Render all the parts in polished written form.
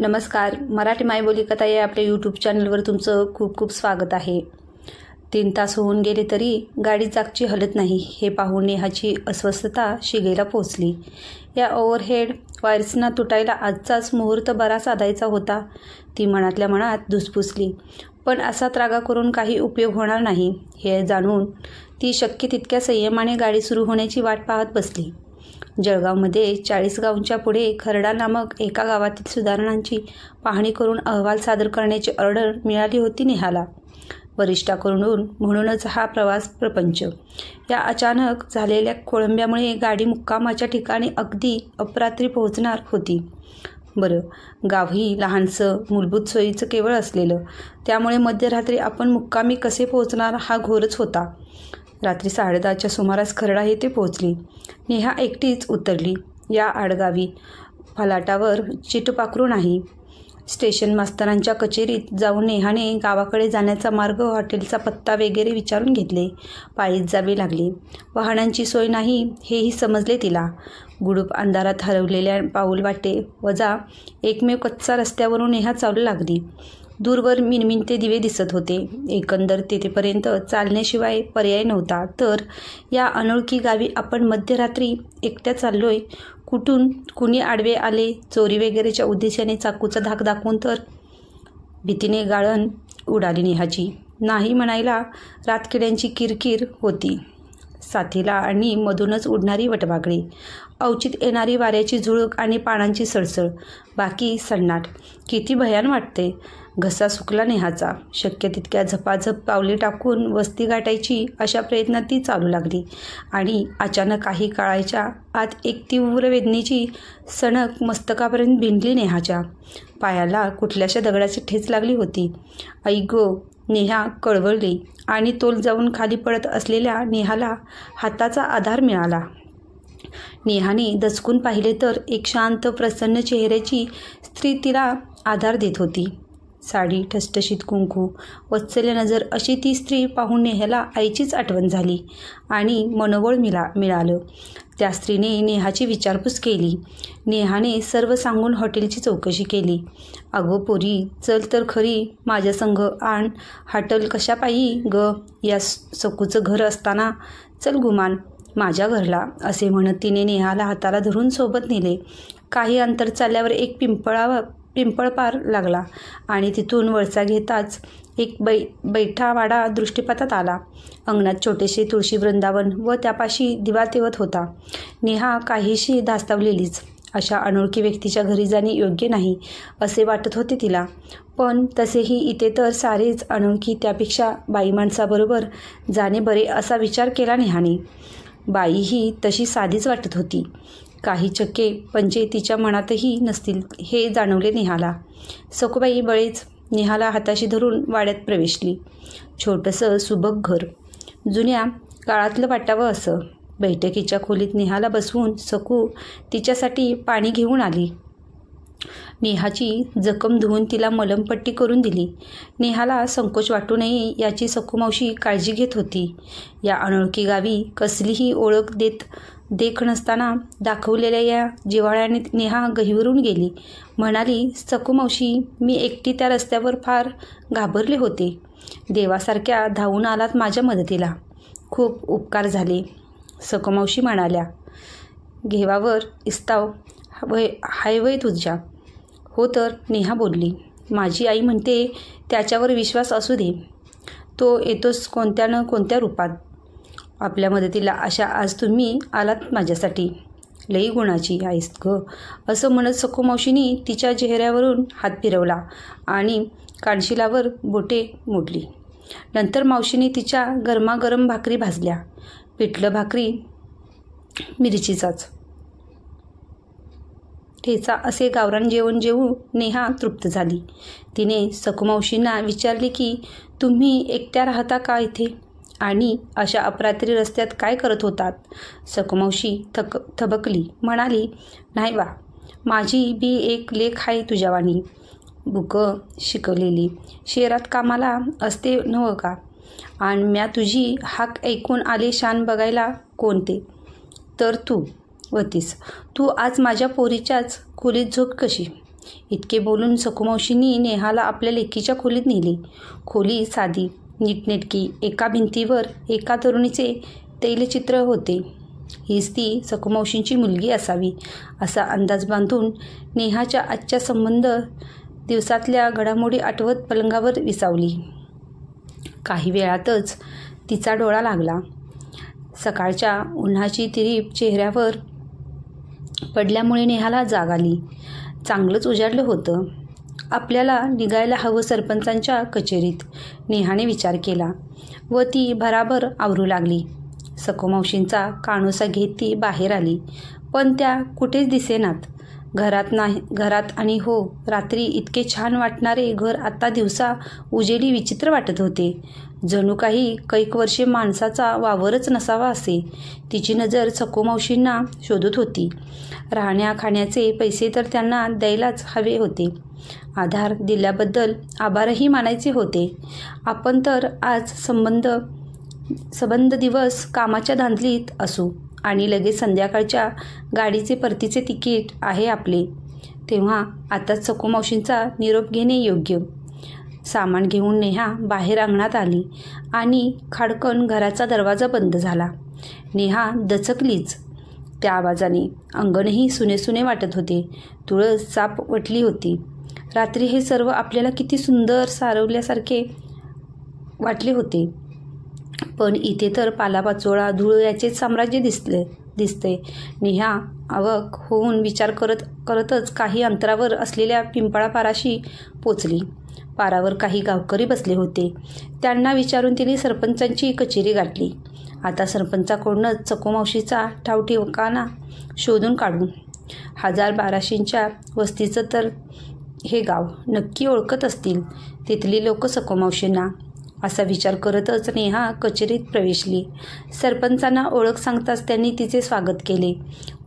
नमस्कार. मराठी मायबोली कथा या आपल्या यूट्यूब चॅनलवर तुमचं खूप खूप स्वागत आहे. 3 तास होऊन गेले तरी गाडी जागची हलत नाही हे पाहून नेहाची अस्वस्थता शिगेला पोचली. या ओव्हरहेड वायर्सना तुटायला आजचाच मुहूर्त बरा साधायचा होता. ती मनातल्या मनात धुसफुसली. पण असा त्रागा करून काही उपयोग होणार नाही हे जाणून ती शक्य तितक्या संयमाने गाडी सुरू होण्याची वाट पाहत बसली. जळगावमध्ये 40 गावांच्या पुढे खर्डा नामक एका गावातील सुधारणांची पाहणी करून अहवाल सादर करण्याची ऑर्डर मिळाली होती नेहाला. वरिष्ठाकडून म्हणूनच हा प्रवास प्रपंच. या अचानक झालेल्या खोळंब्यामुळे गाडी मुक्कामाच्या ठिकाणी अगदी अपरात्री पोहोचणार होती. बरं, गावही लहानसं, मूलभूत सोयीचं केवळ असलेलं, त्यामुळे मध्यरात्री आपण मुक्कामी कसे पोहोचणार हा घोरच होता. रात्री 10:30च्या सुमारास खर्डा येथे पोहोचली. नेहा एकटीच उतरली. या आडगावी फलाटावर चिटपाखरू नाही. स्टेशन मास्तरांच्या कचेरीत जाऊन नेहाने गावाकडे जाण्याचा मार्ग, हॉटेलचा पत्ता वगैरे विचारून घेतले. पायीच जावे लागले. वाहनांची सोय नाही हेही समजले तिला. गुडूप अंधारात हरवलेल्या पाऊलवाटे वजा एकमेव कच्चा रस्त्यावरून नेहा चालू लागली. दूरवर मिणमिणते दिवे दिसत होते. एकंदर तेथेपर्यंत चालण्याशिवाय पर्याय नव्हता. तर या अनोळखी गावी आपण मध्यरात्री एकट्या चाललोय. कुठून कुणी आडवे आले, चोरी वगैरेच्या उद्देशाने चाकूचा धाक दाखवून तर? भीतीने गाळण उडाली नेहाची. नाही म्हणायला रातकिड्यांची किरकिर होती. साथीला आणि मधूनच उडणारी वटवागळे, अवचित येणारी वाऱ्याची झुळूक आणि पानांची सळसळ, बाकी सन्नाट. किती भयान वाटते. घसा सुकला नेहाचा. शक्य तितक्या झपाझप पावले टाकून वस्ती गाठायची अशा प्रयत्नात ती चालू लागली. आणि अचानक काही काळाच्या आत एक तीव्र वेदनेची सणक मस्तकापर्यंत भिनली नेहाच्या. पायाला कुठल्याशा दगडाची ठेच लागली होती. आई गो! नेहा कळवळली आणि तोल जाऊन खाली पडत असलेल्या नेहाला हाताचा आधार मिळाला. नेहाने दचकून पाहिले तर एक शांत प्रसन्न चेहऱ्याची स्त्री तिला आधार देत होती. साडी, ठसठशीत कुंकू, वत्सल्य नजर अशी ती स्त्री पाहून नेहाला आईचीच आठवण झाली आणि मनोबळ मिळालं. त्या स्त्रीने नेहाची विचारपूस केली. नेहाने सर्व सांगून हॉटेलची चौकशी केली. अगो पोरी, चल तर खरी माझ्या संग आण. हॉटेल कशा पायी ग? या सकूचं घर असताना चल गुमान माझ्या घरला, असे म्हणत तिने नेहाला हाताला धरून सोबत नेले. काही अंतर चालल्यावर एक पिंपळ पार लागला आणि तिथून वळसा घेताच एक बैठा वाडा दृष्टीपथात आला. अंगणात छोटेसे तुळशी वृंदावन व त्यापाशी दिवा तेवत होता. नेहा काहीशी धास्तावलेलीच. अशा अनोळखी व्यक्तीच्या घरी जाणे योग्य नाही असे वाटत होते तिला. पण तसेही इथे तर सारेच अनोळखी, त्यापेक्षा बाई माणसाबरोबर जाणे बरे असा विचार केला नेहाने. बाई ही तशी साधीच वाटत होती. काही चक्के पंचे तिच्या मनातही नसतील हे जाणवले नेहाला. सखूबाई बळेच नेहाला हाताशी धरून वाड्यात प्रवेशली. छोटंसं सुबक घर, जुन्या काळातलं वाटावं असं. बैठकीच्या खोलीत नेहाला बसवून सखू तिच्यासाठी पाणी घेऊन आली. नेहाची जखम धुवून तिला मलमपट्टी करून दिली. नेहाला संकोच वाटू नये याची सखू मावशी काळजी घेत होती. या अनोळखी गावी कसलीही ओळख देख नसताना दाखवलेल्या या जिव्हाळ्याने नेहा गहिवरून गेली. म्हणाली, सखू मावशी, मी एकटी त्या रस्त्यावर फार घाबरले होते. देवासारख्या धावून आलात माझ्या मदतीला. खूप उपकार झाले. सखू मावशी म्हणाल्या. घेवावर इस्ताव हाय वय तुझ्या? हो तर, नेहा बोलली. माझी आई म्हणते त्याच्यावर विश्वास असू दे. तो येतोच कोणत्या न कोणत्या रूपात आपल्या मदतीला. अशा आज तुम्ही आलात माझ्यासाठी. लई गुणाची आहेस ग, असं म्हणत सखू मावशीनी तिच्या चेहऱ्यावरून हात फिरवला आणि कानशिलावर बोटे मोडली. नंतर मावशीने तिच्या गरमागरम भाकरी भाजल्या. पिठलं भाकरी, मिरचीचाच ठेचा असे गावरान जेवण जेवून नेहा तृप्त झाली. तिने सखू मावशींना विचारले की तुम्ही एकट्या राहता का इथे आणि अशा अपरात्री रस्त्यात काय करत होतात? सखू मावशी थबकली. म्हणाली, नाही वा, माझी बी एक लेक आहे तुझ्यावानी. बुकं शिकवलेली, शहरात कामाला असते नव्ह का? आणि म्या तुझी हाक ऐकून आले शान बघायला. कोणते? तर तू होतीस. तू आज माझ्या पोरीच्याच खोलीत झोप कशी? इतके बोलून सखूमावशींनी नेहाला आपल्या लेकीच्या खोलीत नेली. खोली साधी, नीटनेटकी. एका भिंतीवर एका तरुणीचे तैलचित्र होते. हीच ती सखूमावशींची मुलगी असावी असा अंदाज बांधून नेहाच्या आजच्या संबंध दिवसातल्या घडामोडी आठवत पलंगावर विसावली. काही वेळातच तिचा डोळा लागला. सकाळच्या उन्हाची तिरीप चेहऱ्यावर पडल्यामुळे नेहाला जाग आली. चांगलंच उजाडलं होतं. आपल्याला निघायला हवं सरपंचांच्या कचेरीत, नेहाने विचार केला व ती भराभर आवरू लागली. सखूमावशींचा कानोसा घेत ती बाहेर आली, पण त्या कुठेच दिसेनात. घरात आणि हो, रात्री इतके छान वाटणारे घर आता दिवसा उजेडी विचित्र वाटत होते. जणू काही कैक वर्षे माणसाचा वावरच नसावा असे. तिची नजर सखूमावशींना शोधत होती. राहण्या खाण्याचे पैसे तर त्यांना द्यायलाच हवे होते. आधार दिल्याबद्दल आभारही मानायचे होते. आपण तर आज संबंध दिवस कामाच्या धांदलीत असू आणि लगेच संध्याकाळच्या गाडीचे परतीचे तिकीट आहे आपले, तेव्हा आताच सखूमावशींचा निरोप घेणे योग्य. सामान घेऊन नेहा बाहेर अंगणात आली आणि खाडकन घराचा दरवाजा बंद झाला. नेहा दचकलीच त्या आवाजाने. अंगणही सुनेसुने वाटत होते. तुळस चाप वटली होती. रात्री हे सर्व आपल्याला किती सुंदर सारवल्यासारखे वाटले होते, पण इथे तर पालापाचोळा धूळ याचेच साम्राज्य दिसते. नेहा अवाक होऊन विचार करतच काही अंतरावर असलेल्या पिंपळापाराशी पोचली. पारावर काही गावकरी बसले होते. त्यांना विचारून तिने सरपंचांची कचेरी गाठली. आता सरपंचाकडूनच सखूमावशीचा ठावठिकाणा शोधून काढू. 1200च्या वस्तीचं तर हे गाव नक्की ओळखत असतील तिथली लोक सखूमावशींना, असा विचार करतच नेहा कचेरीत प्रवेशली. सरपंचांना ओळख सांगताच त्यांनी तिचे स्वागत केले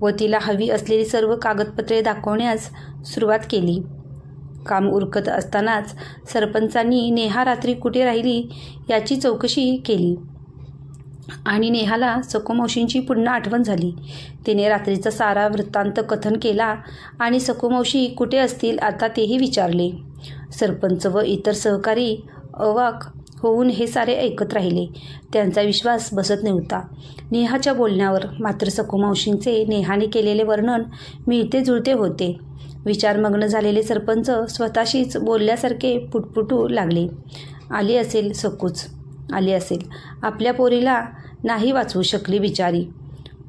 व तिला हवी असलेली सर्व कागदपत्रे दाखवण्यास सुरुवात केली. काम उरकत असतानाच सरपंचांनी नेहा रात्री कुठे राहिली याची चौकशी केली आणि नेहाला सखूमावशींची पुन्हा आठवण झाली. तिने रात्रीचा सारा वृत्तांत कथन केला आणि सखूमावशी कुठे असतील आता तेही विचारले. सरपंच व इतर सहकारी अवाक होऊन हे सारे ऐकत राहिले. त्यांचा विश्वास बसत नव्हता नेहाच्या बोलण्यावर. मात्र सखूमावशींचे नेहाने केलेले वर्णन मिळते जुळते होते. विचारमग्न झालेले सरपंच स्वतःशीच बोलल्यासारखे पुटपुटू लागले. आली असेल सकूच, आली असेल. आपल्या पोरीला नाही वाचवू शकली बिचारी,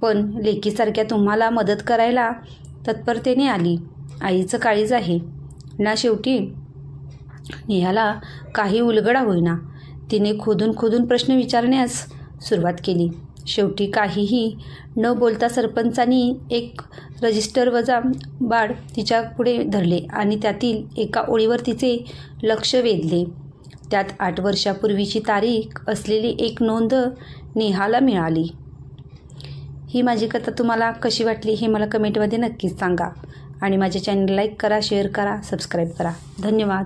पण लेकीसारख्या तुम्हाला मदत करायला तत्परतेने आली. आईचं काळीज आहे ना शेवटी. नेहाला काही उलगडा होईना. तिने खोदून प्रश्न विचारण्यास सुरुवात केली. शेवटी काहीही न बोलता सरपंचांनी एक रजिस्टर वजा बाळ तिच्या पुढे धरले आणि त्यातील एका ओळीवर तिचे लक्ष वेधले. त्यात 8 वर्षापूर्वीची तारीख असलेली एक नोंद नेहाला मिळाली. ही माझी कथा तुम्हाला कशी वाटली हे मला कमेंटमध्ये नक्कीच सांगा आणि माझ्या चॅनल लाईक करा, शेअर करा, सबस्क्राईब करा. धन्यवाद.